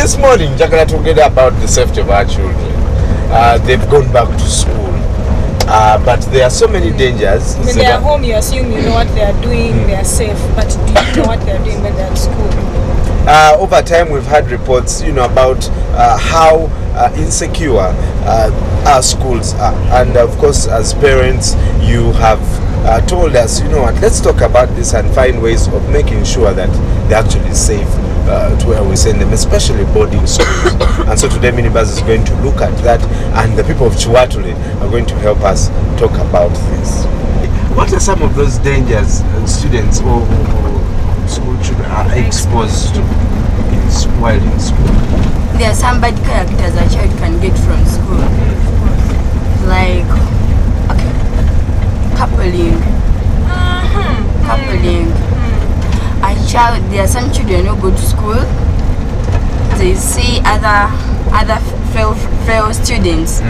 this morning, Jagala together about the safety of our children. They've gone back to school, but there are so many dangers. When they are home, you assume you know what they are doing, they are safe, but do you know what they are doing when they are at school? Over time, we've had reports, about how insecure our schools are, and of course, as parents, you have told us, let's talk about this and find ways of making sure that they're actually safe to where we send them, especially boarding schools. And so today, Minibus is going to look at that, and the people of Chiwatule are going to help us talk about this. What are some of those dangers students or school children are exposed to while in school? There are some bad characters a child can get from school, like coupling. There are some children who go to school, they see other fellow students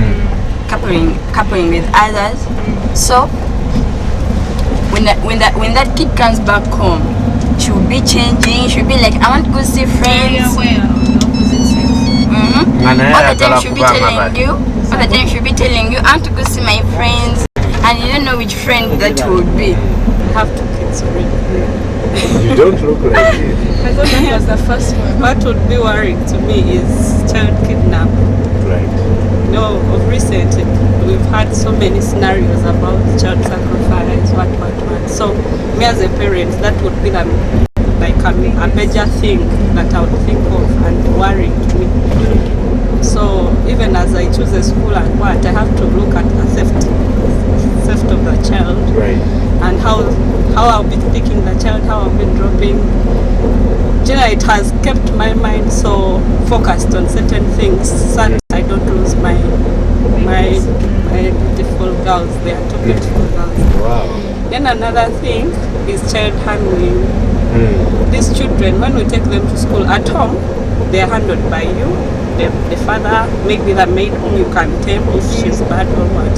coupling with others. So when that kid comes back home, she'll be changing. She'll be like, I want to go see friends. All the time she'll be telling you. I want to go see my friends, and you don't know which friend that would be. I have 2 kids already. You don't look like it. I thought that was the first one. What would be worrying to me is child kidnapping. Right. Of recent, we've had so many scenarios about child sacrifice, what. So, me as a parent, that would be a major thing that I would think of and worrying to me. So, even as I choose a school and what, I have to look at the safety of the child. Right. And how I'll be taking the child, how I'll be dropping. It has kept my mind so focused on certain things, so that I don't lose my beautiful girls. They are 2 beautiful girls. Wow. Then another thing is child handling. These children, when we take them to school at home, they are handled by you, the father, maybe the maid whom you can tame if she's bad or what.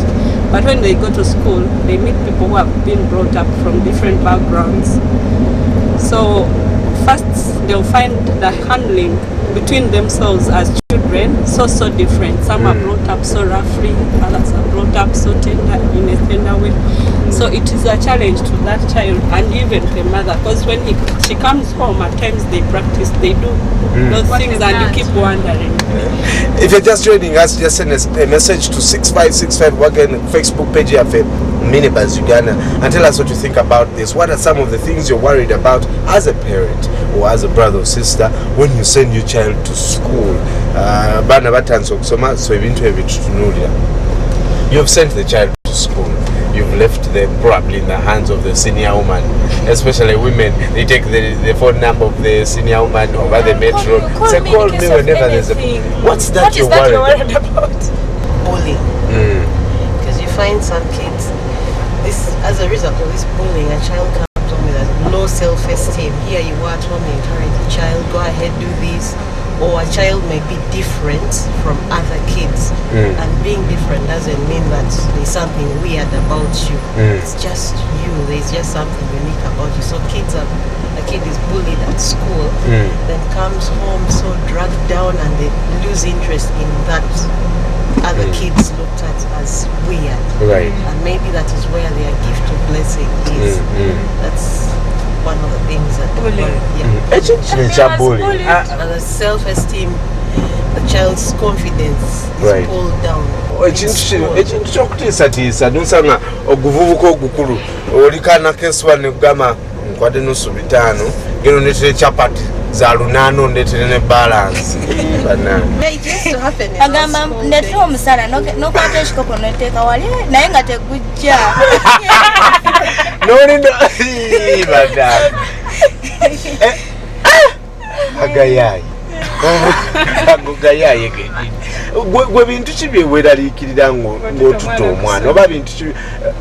But when they go to school, they meet people who have been brought up from different backgrounds. So first they'll find the handling between themselves as children so different. Some are brought up so roughly, others are brought up so tender, in a tender way. So it is a challenge to that child and even the mother, because when she comes home, at times they practice, they do those things, and you keep wondering. If you're just joining us, just send us a message to 6565 Wagon Facebook page of Minibus Uganda and tell us what you think about this. What are some of the things you're worried about as a parent or as a brother or sister when you send your child to school? You've sent the child to school. You've left them probably in the hands of the senior woman, especially women. They take the phone number of the senior woman over the metro. Say, call me whenever there's a... What's that you're worried about? Bullying. Because you find some kids, as a result of this bullying, a child comes home with a low self-esteem. Here you are trying to encourage the child, go ahead, do this. Or a child may be different from other kids, and being different doesn't mean that there's something weird about you. It's just you. There's just something unique about you. So a kid is bullied at school, then comes home so dragged down, and they lose interest in that other kids looked at as weird. Right. And maybe that is where their gift of blessing is. That's one of the things that bullying. And the self-esteem, the child's confidence is pulled down. Ekintu kyokutiisatiisa nosanga oguvubuka ogukulu olikana keswa ne kugamba nkwade nusu 5 ngeno netere chapati za lunano ndetere ne balance agamba ndetera omusala nokwata ekikopo noteeka wali naye nga tegujja nolindo badani agayayi agogayayi gwe bintu ki byeweraliikirira ng'otutta omwana oba bintu ki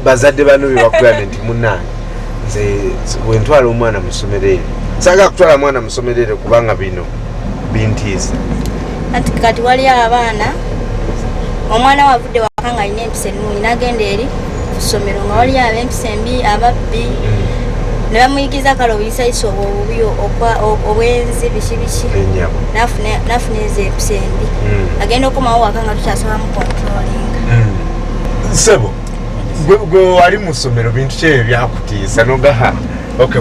bazadde bano bye bakugambye nti munange nze bwentwala omwana mu ssomero eryo saagala kutwala mwana mu ssomero eryo kubanga bino bintiisa anti kati wali abaana omwana wavudde waka nga alina empisa ennungi n'agenda eri ku ssomero nga wali ab'empisa embi ababbi ne bamuyigiza kale obuyisayisa obwenzi biki nafuna ezeepisembi agenda okumawo waka nga tukyasobola mu controlling. Sebo gwe wali mu ssomero bintu ki ebyo byakutiisa nogaha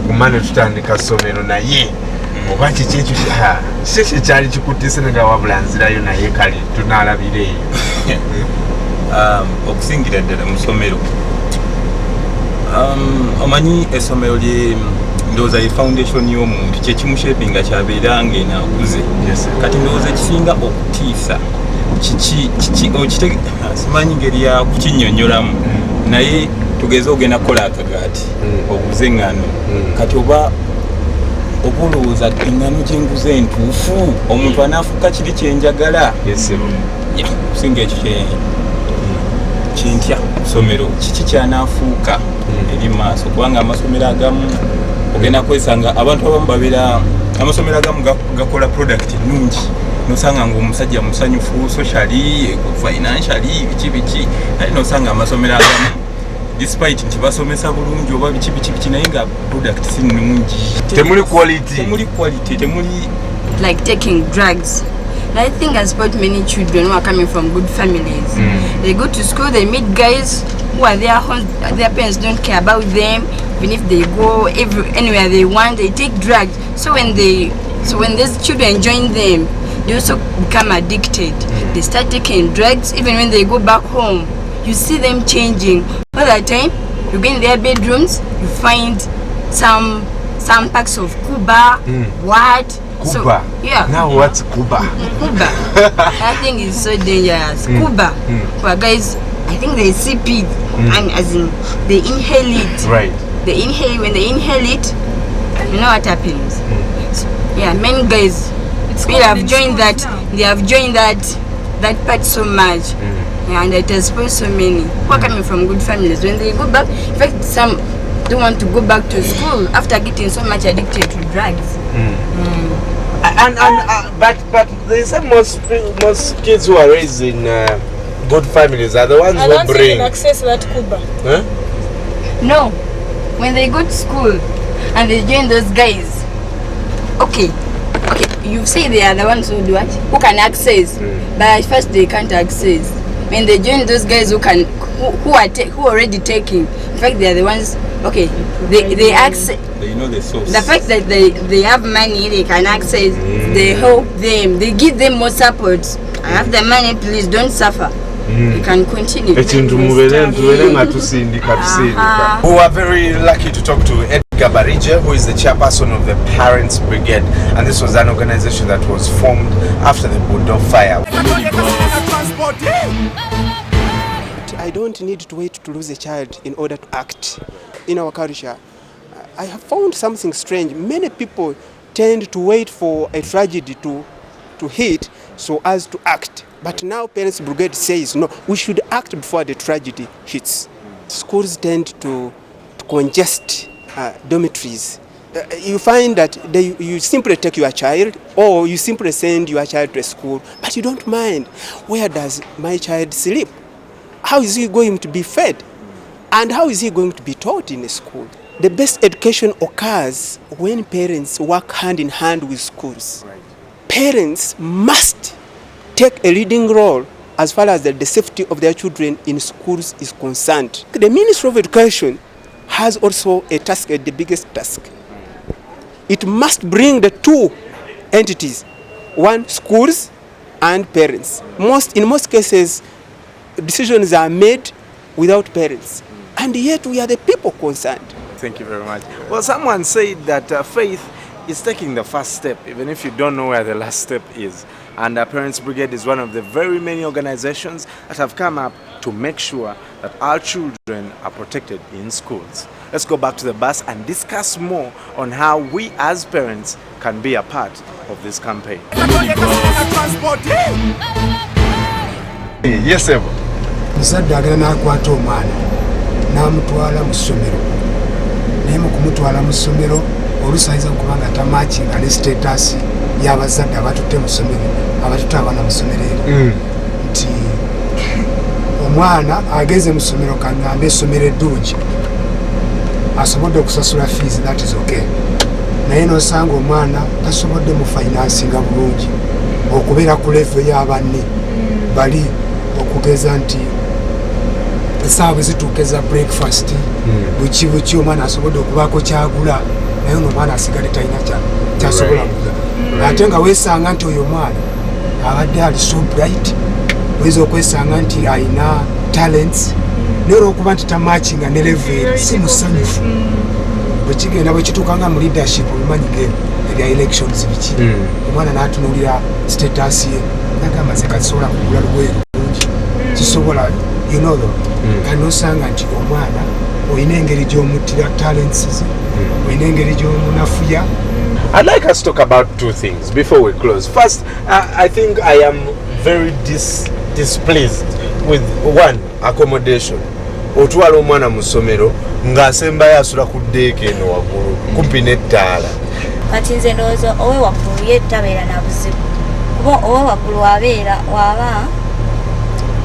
kumane tutandika ssomero naye oba kiki ekyo kiki kyali kikutiisa nga wabula nzirayo naye kale tunaalabira eyo? Okusingira ddala mu ssomero omanyi essomero ndowooza ye foundation y'omuntu kyekimushepinga kyabeera ng'enaakuze. Kati ndowooza ekisinga okutiisa simanyi ngeri ya kukinnyonnyolamu naye tugeze ogenda kukola akagaati oguze eŋŋano kati oba olowooza eŋŋano gyenguze entuufu omuntu anaafuuka kiri kyenjagala kusinga ekyo kyentya ssomero kiki kyanaafuuka eri maaso kubanga amasomero agamu ogenda kwesanga abantu abamu babeera amasomero agamu gakola product ennungi nosanga ng'omusajja musanyufu socially financially biki naye nosanga amasomero agamu despite nti basomesa bulungi oba biki naye nga product si nnungi temuli quality temuli like taking drugs. And I think I support many children who are coming from good families. They go to school, they meet guys who are their parents don't care about them. Even if they go anywhere they want, they take drugs. So when these children join them, they also become addicted. They start taking drugs. Even when they go back home, you see them changing. All the time, you go in their bedrooms, you find some packs of Cuba, what? Cuba. So, yeah. Now what's Cuba? Cuba. That thing is so dangerous. Cuba. Well, guys, I think they sip it and as in they inhale it. Right. When they inhale it, you know what happens. So, yeah, many guys they have joined that part so much. And it has spoiled so many who are coming from good families. When they go back, in fact, some don't want to go back to school after getting so much addicted to drugs. But they say most kids who are raised in good families are the ones who bring access that Cuba. No, when they go to school and they join those guys, okay, you say they are the ones who do what? Who can access, but at first they can't access. When they join those guys who already taking, in fact they are the ones. Okay, they access. They know the source. The fact that they have money, they can access. They help them. They give them more support. I have the money, please don't suffer. You can continue. We are very lucky to talk to Edgar Barija, who is the chairperson of the Parents Brigade, and this was an organization that was formed after the Budo fire. I don't need to wait to lose a child in order to act. In our culture, I have found something strange. Many people tend to wait for a tragedy to hit so as to act. But now Parents Brigade says, no, we should act before the tragedy hits. Schools tend to congest dormitories. You find that you simply take your child or you simply send your child to a school, but you don't mind, where does my child sleep? How is he going to be fed? And how is he going to be taught in a school? The best education occurs when parents work hand in hand with schools. Right. Parents must take a leading role as far as the safety of their children in schools is concerned. The Ministry of Education has also a task, the biggest task. It must bring the two entities, one, schools and parents. In most cases, decisions are made without parents, and yet we are the people concerned. Thank you very much. Well, someone said that faith is taking the first step, even if you don't know where the last step is. And Parents Brigade is one of the very many organizations that have come up to make sure that our children are protected in schools. Let's go back to the bus and discuss more on how we as parents can be a part of this campaign. Yes, sir. Musajja agenda n'akwata omwana n'amutwala mu ssomero naye mu kumutwala mu ssomero olusayiza kubanga tamakinga ne status y'abazadde abatutte mu ssomero abatutte abaana mu ssomero eryo nti omwana ageze mu ssomero kaŋŋambe essomero eddungi asobodde okusasula fees, that is okay. Naye nosanga omwana tasobodde mu finansinga bulungi okubeera ku level y'abanne bali, okugeza nti esaawa bwe zituuka eza breakfast buki omwana asobodde okubaako kyagula, naye omwana asigale talina kyasobola kugula. Ate nga weesanga nti oyo omwana abadde ali so bright, oyinza okwesanga nti alina talents, naye olwokuba nti tamatchinga ne level si musanyufu. Bwekigenda bwekituuka nga mu leadership obimanyige ebya elections biki, omwana n'atunuulira status ye nagamba nze kasobola kugula lugoye lulungi, kisobola kanosanga nti omwana olina engeri gy'omuttira talents ze, olina engeri gy'omunafuya. I'd like us to talk about two things before we close. First, I think I am very displeased with one, accommodation. Otwala omwana mu ssomero ng'asembayo asula ku ddeeka eno waggulu kumpi n'ettaala. Kati nze ndowooza owe waggulu ye tabeera na buzibu, kuba owe waggulu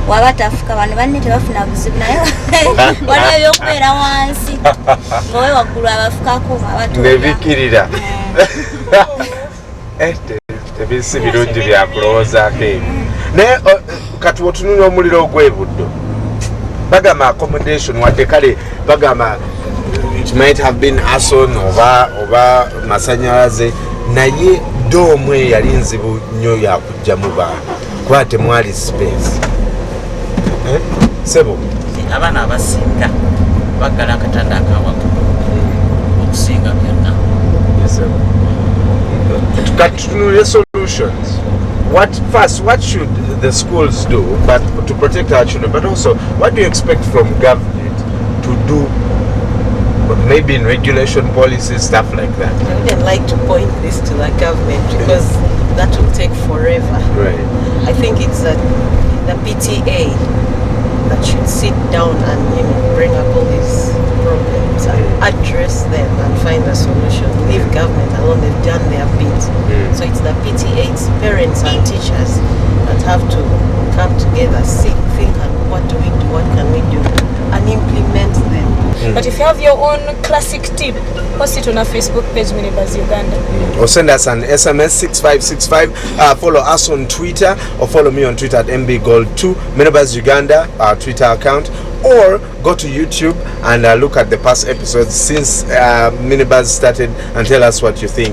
waba tafuka, bano banne tebafuna buzibu, naye waliwo ebyokubeera wansi ng'owe waggulu abafukako nebikirira. Tebisi birungi byakulowoozaako ebyo. Naye kati otunula omuliro ogw'ebuddo, bagamba accommodation wadde kale bagamba it might have been arson oba masanyalaze, naye doomu eyo yali nzibu nnyo yakugjamu bantu kuba temwali space. Sebo abaana abasinga baggala akatanda akawaggulu okusinga byonna. Tutunulire solutions. What should the schools do but to protect our children, but also what do you expect from government to do, maybe in regulation policies, stuff like that? I wouldn't like to point this to the government because that will take forever. Right. I think it's the PTA that should sit down and bring up all these problems and address them and find a solution. Leave government alone, they've done their bit. So it's the PTA's parents and teachers that have to come together, think and what do we do, what can we do, and implement them. But if you have your own classic tip, post it on our Facebook page, Minibuzz Uganda. Or send us an SMS 6565. Follow us on Twitter or follow me on Twitter at mbgold2, Minibuzz Uganda, our Twitter account. Or go to YouTube and look at the past episodes since Minibuzz started and tell us what you think.